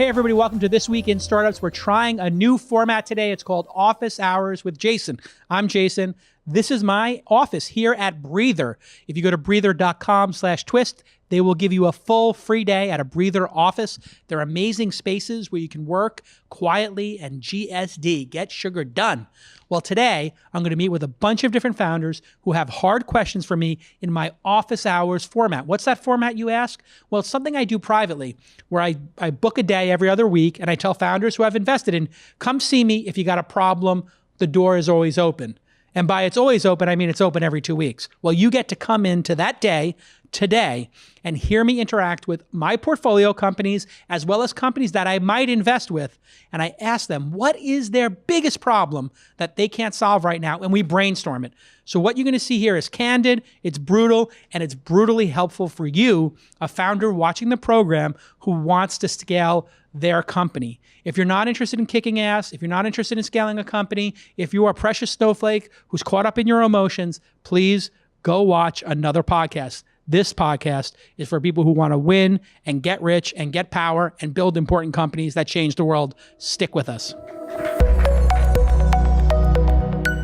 Hey everybody, welcome to This Week in Startups. We're trying a new format today. It's called Office Hours with Jason. I'm Jason. This is my office here at Breather. If you go to breather.com/twist, they will give you a full free day at a Breather office. They're amazing spaces where you can work quietly and GSD, get sugar done. Well, today I'm going to meet with a bunch of different founders who have hard questions for me in my office hours format. What's that format, you ask? Well, it's something I do privately where I book a day every other week and I tell founders who I've invested in, come see me if you got a problem. The door is always open. And by it's always open, I mean it's open every 2 weeks. Well, you get to come into that day today and hear me interact with my portfolio companies as well as companies that I might invest with. And I ask them, what is their biggest problem that they can't solve right now? And we brainstorm it. So what you're going to see here is candid, it's brutal, and it's brutally helpful for you, a founder watching the program who wants to scale their company. If you're not interested in kicking ass, if you're not interested in scaling a company, if you are a precious snowflake who's caught up in your emotions, please go watch another podcast. This podcast is for people who want to win and get rich and get power and build important companies that change the world. Stick with us.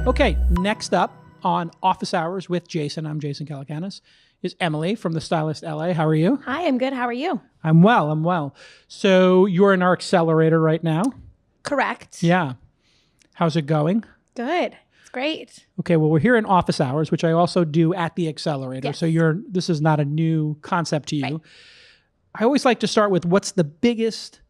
Okay, next up on Office Hours with Jason, I'm Jason Calacanis, is Emily from TheStylist LA. How are you? Hi, I'm good. How are you? I'm well. So you're in our accelerator right now? Correct. Yeah. How's it going? Good. It's great. Okay, well, we're here in Office Hours, which I also do at the accelerator. Yes. So this is not a new concept to you. Right. I always like to start with what's the biggest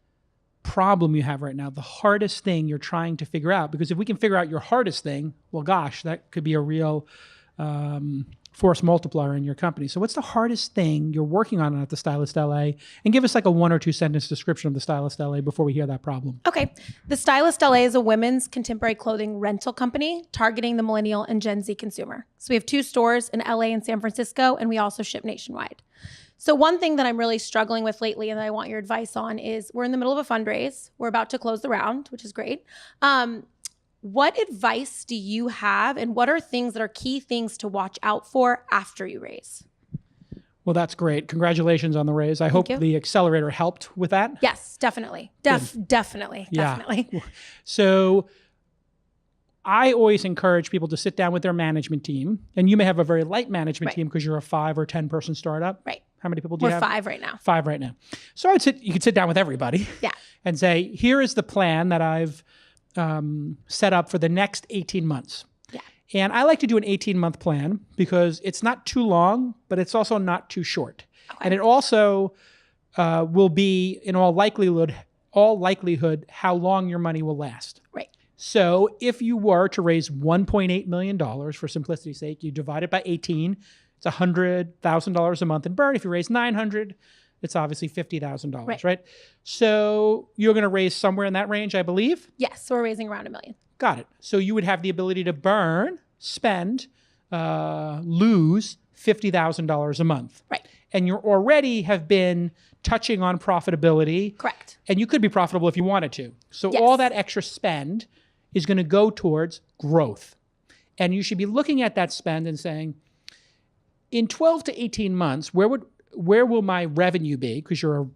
problem you have right now, the hardest thing you're trying to figure out. Because if we can figure out your hardest thing, well, gosh, that could be a real force multiplier in your company. So what's the hardest thing you're working on at TheStylist LA? And give us like a 1 or 2 sentence description of TheStylist LA before we hear that problem. Okay. TheStylist LA is a women's contemporary clothing rental company targeting the millennial and Gen Z consumer. So we have 2 stores in LA and San Francisco, and we also ship nationwide. So one thing that I'm really struggling with lately and that I want your advice on is we're in the middle of a fundraise. We're about to close the round, which is great. What advice do you have, and what are things that are key things to watch out for after you raise? Well, that's great. Congratulations on the raise. I hope the accelerator helped with that. Yes, definitely. Definitely. So I always encourage people to sit down with their management team, and you may have a very light management team because you're a 5 or 10 person startup. Right. How many people do you have? We're 5 right now. 5 right now. So you could sit down with everybody. Yeah. And say, here is the plan that I've set up for the next 18 months. Yeah. And I like to do an 18-month plan because it's not too long, but it's also not too short. Okay. And it also will be, in all likelihood, how long your money will last. Right. So if you were to raise $1.8 million, for simplicity's sake, you divide it by 18, it's $100,000 a month in burn. If you raise 900, it's obviously $50,000, right? So you're going to raise somewhere in that range, I believe? Yes, so we're raising around $1 million. Got it. So you would have the ability to spend, lose $50,000 a month. Right. And you already have been touching on profitability. Correct. And you could be profitable if you wanted to. So all that extra spend is going to go towards growth. And you should be looking at that spend and saying, in 12 to 18 months, where will my revenue be? Because you're a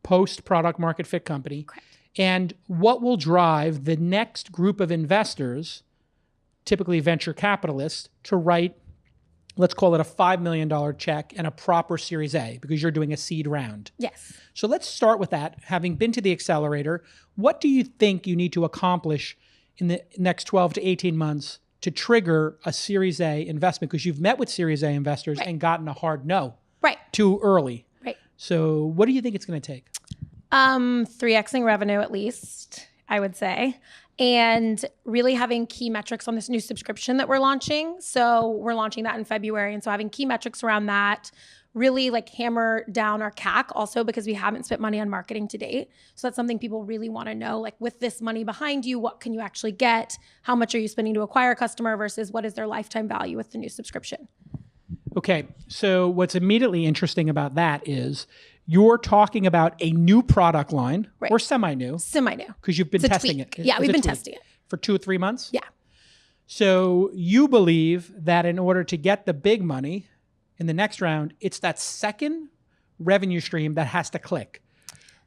post-product market fit company. Correct. And what will drive the next group of investors, typically venture capitalists, to write, let's call it a $5 million check and a proper Series A, because you're doing a seed round. Yes. So let's start with that. Having been to the accelerator, what do you think you need to accomplish in the next 12 to 18 months to trigger a Series A investment? Because you've met with Series A investors and gotten a hard no. Right. Too early. Right. So what do you think it's going to take? 3xing revenue at least, I would say. And really having key metrics on this new subscription that we're launching. So we're launching that in February. And so having key metrics around that, really like hammer down our CAC also, because we haven't spent money on marketing to date. So that's something people really want to know. Like, with this money behind you, what can you actually get? How much are you spending to acquire a customer versus what is their lifetime value with the new subscription? Okay, so what's immediately interesting about that is you're talking about a new product line, or semi-new. Semi-new. Because you've been testing it. Yeah, we've been testing it. For 2 or 3 months? Yeah. So you believe that in order to get the big money in the next round, it's that second revenue stream that has to click.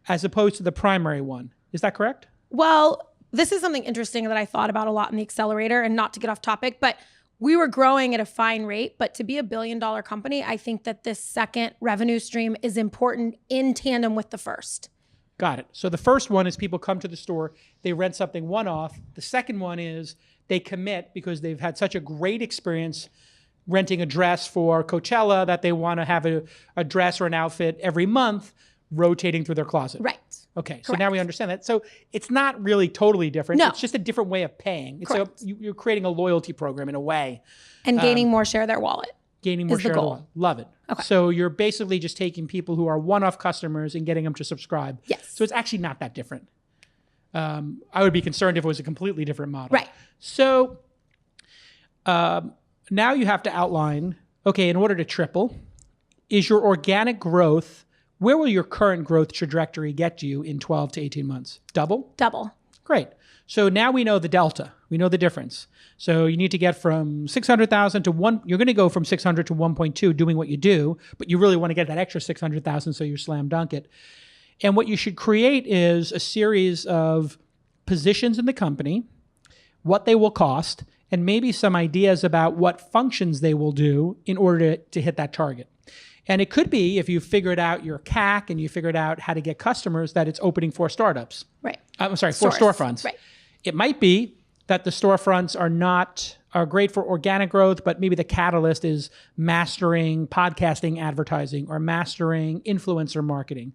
as opposed to the primary one. Is that correct? Well, this is something interesting that I thought about a lot in the accelerator, and not to get off topic, but we were growing at a fine rate. But to be $1 billion company, I think that this second revenue stream is important in tandem with the first. Got it. So the first one is people come to the store, they rent something one-off. The second one is they commit because they've had such a great experience renting a dress for Coachella that they want to have a dress or an outfit every month rotating through their closet. Right. Okay, so now we understand that. So it's not really totally different. No. It's just a different way of paying. You're creating a loyalty program in a way. And gaining more share of their wallet. Gaining more is the share of the goal. wallet. Love it. Okay. So you're basically just taking people who are one-off customers and getting them to subscribe. Yes. So it's actually not that different. I would be concerned if it was a completely different model. Right. So now you have to outline, okay, in order to triple, is your organic growth, where will your current growth trajectory get you in 12 to 18 months? Double? Double. Great. So now we know the delta. We know the difference. So you need to get from 600,000 to one. You're going to go from 600 to 1.2 doing what you do, but you really want to get that extra 600,000 so you slam dunk it. And what you should create is a series of positions in the company, what they will cost, and maybe some ideas about what functions they will do in order to hit that target. And it could be, if you figured out your CAC and you figured out how to get customers, that it's opening 4 startups. Right. I'm sorry, 4 storefronts. Right. It might be that the storefronts are great for organic growth, but maybe the catalyst is mastering podcasting advertising or mastering influencer marketing.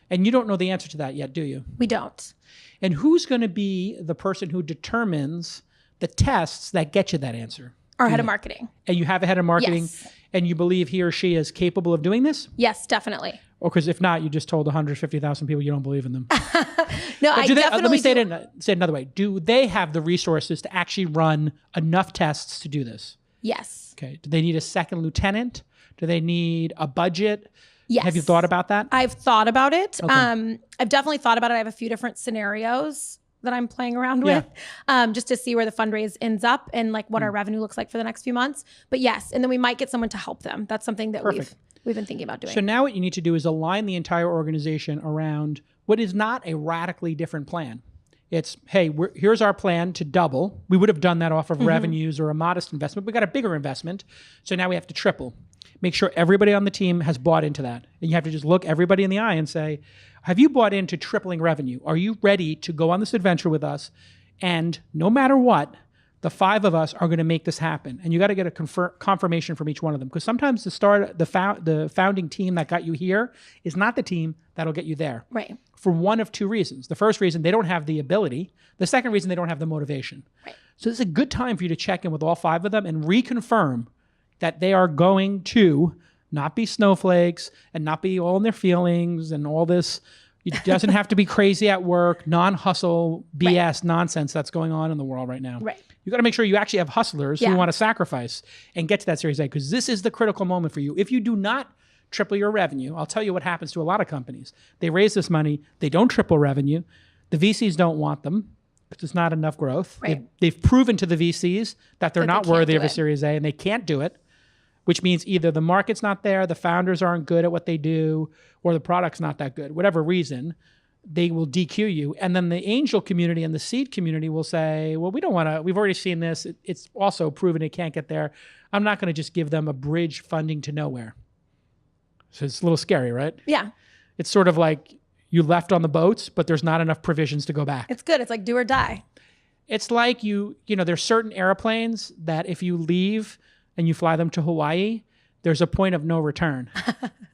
And you don't know the answer to that yet, do you? We don't. And who's going to be the person who determines the tests that get you that answer? Our head of marketing. And you have a head of marketing, Yes. and you believe he or she is capable of doing this? Yes, definitely. Or because if not, you just told 150,000 people you don't believe in them. No, I definitely let me say do. it another way. Do they have the resources to actually run enough tests to do this? Yes. Okay. Do they need a second lieutenant? Do they need a budget? Yes. Have you thought about that? I've thought about it. Okay. I've definitely thought about it. I have a few different scenarios that I'm playing around with, just to see where the fundraise ends up and like what our revenue looks like for the next few months. But yes, and then we might get someone to help them. That's something that we've been thinking about doing. So now what you need to do is align the entire organization around what is not a radically different plan. It's, hey, here's our plan to double. We would have done that off of revenues or a modest investment. We got a bigger investment. So now we have to triple. Make sure everybody on the team has bought into that. And you have to just look everybody in the eye and say, have you bought into tripling revenue? Are you ready to go on this adventure with us? And no matter what, the 5 of us are going to make this happen. And you got to get a confirmation from each one of them. Because sometimes the founding team that got you here is not the team that'll get you there. Right. For one of 2 reasons. The first reason, they don't have the ability. The second reason, they don't have the motivation. Right. So it's a good time for you to check in with all 5 of them and reconfirm that they are going to not be snowflakes and not be all in their feelings and all this. It doesn't have to be crazy at work, non-hustle BS nonsense that's going on in the world right now. Right. You got to make sure you actually have hustlers who want to sacrifice and get to that Series A, because this is the critical moment for you. If you do not triple your revenue, I'll tell you what happens to a lot of companies. They raise this money, they don't triple revenue. The VCs don't want them because there's not enough growth. Right. They've proven to the VCs that they're not worthy of a it. Series A and they can't do it, which means either the market's not there, the founders aren't good at what they do, or the product's not that good. Whatever reason, they will DQ you. And then the angel community and the seed community will say, well, we don't want to, we've already seen this. It's also proven it can't get there. I'm not going to just give them a bridge funding to nowhere. So it's a little scary, right? Yeah. It's sort of like you left on the boats, but there's not enough provisions to go back. It's good. It's like do or die. It's like there's certain airplanes that if you leave and you fly them to Hawaii, there's a point of no return,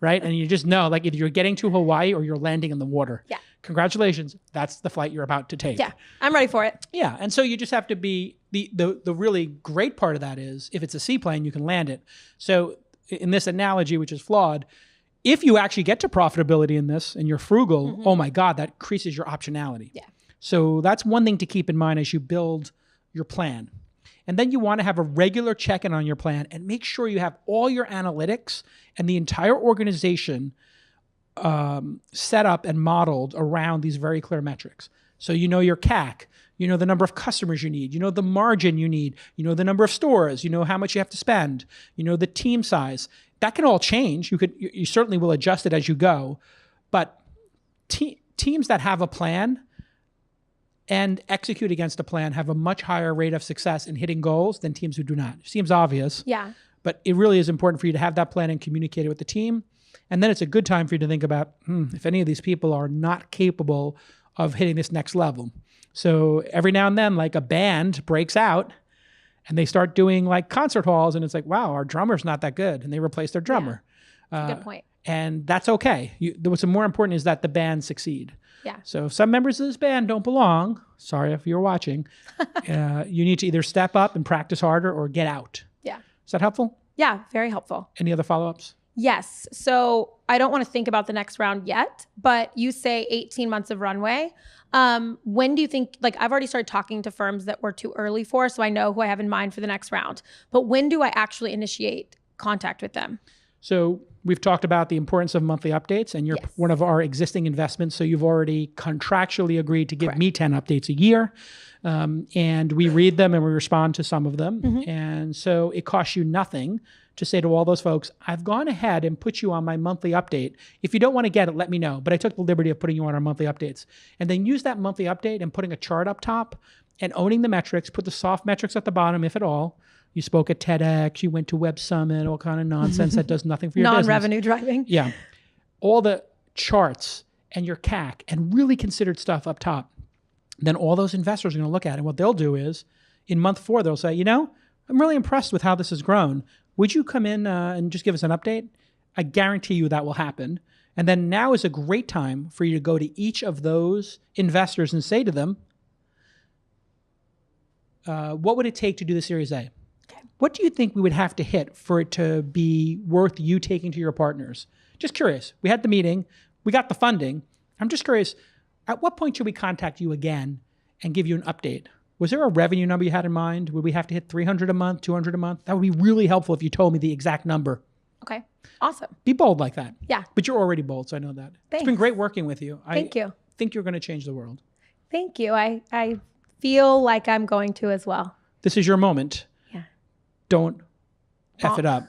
right? And you just know, like, either you're getting to Hawaii or you're landing in the water. Yeah. Congratulations. That's the flight you're about to take. Yeah. I'm ready for it. Yeah. And so you just have to be, the really great part of that is if it's a seaplane, you can land it. So in this analogy, which is flawed, if you actually get to profitability in this and you're frugal, oh my God, that increases your optionality. Yeah. So that's one thing to keep in mind as you build your plan. And then you want to have a regular check-in on your plan and make sure you have all your analytics and the entire organization set up and modeled around these very clear metrics. So you know your CAC, you know the number of customers you need, you know the margin you need, you know the number of stores, you know how much you have to spend, you know the team size. That can all change. You certainly will adjust it as you go, but team teams that have a plan and execute against a plan have a much higher rate of success in hitting goals than teams who do not. It seems obvious. Yeah. But it really is important for you to have that plan and communicate it with the team. And then it's a good time for you to think about, if any of these people are not capable of hitting this next level. So every now and then, like a band breaks out and they start doing like concert halls and it's like, wow, our drummer's not that good. And they replace their drummer. Yeah. Good point. And that's okay. What's more important is that the band succeed. Yeah. So if some members of this band don't belong, sorry if you're watching, you need to either step up and practice harder or get out. Yeah. Is that helpful? Yeah, very helpful. Any other follow-ups? Yes. So I don't want to think about the next round yet, but you say 18 months of runway. When do you think, like I've already started talking to firms that we're too early for, so I know who I have in mind for the next round, but when do I actually initiate contact with them? So we've talked about the importance of monthly updates, and you're one of our existing investments. So you've already contractually agreed to give me 10 updates a year. And we read them and we respond to some of them. And so it costs you nothing to say to all those folks, I've gone ahead and put you on my monthly update. If you don't want to get it, let me know. But I took the liberty of putting you on our monthly updates. And then use that monthly update and putting a chart up top and owning the metrics, put the soft metrics at the bottom, if at all. You spoke at TEDx, you went to Web Summit, all kind of nonsense that does nothing for your business. Non-revenue driving. Yeah. All the charts and your CAC and really considered stuff up top. Then all those investors are going to look at it. And what they'll do is in month 4, they'll say, I'm really impressed with how this has grown. Would you come in and just give us an update? I guarantee you that will happen. And then now is a great time for you to go to each of those investors and say to them, what would it take to do the Series A? What do you think we would have to hit for it to be worth you taking to your partners? Just curious. We had the meeting. We got the funding. I'm just curious, at what point should we contact you again and give you an update? Was there a revenue number you had in mind? Would we have to hit 300 a month, 200 a month? That would be really helpful if you told me the exact number. Okay. Awesome. Be bold like that. Yeah. But you're already bold, so I know that. Thanks. It's been great working with you. Thank you. I think you're going to change the world. Thank you. I feel like I'm going to as well. This is your moment. Don't F it up.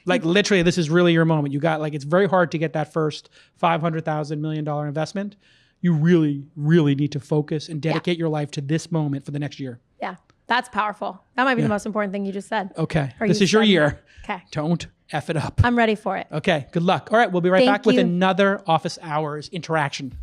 Like literally, this is really your moment. You got it's very hard to get that first $500,000 million investment. You really, really need to focus and dedicate your life to this moment for the next year. Yeah, that's powerful. That might be the most important thing you just said. Okay, this is your year. Okay. Don't F it up. I'm ready for it. Okay, good luck. All right, we'll be right back with another office hours interaction.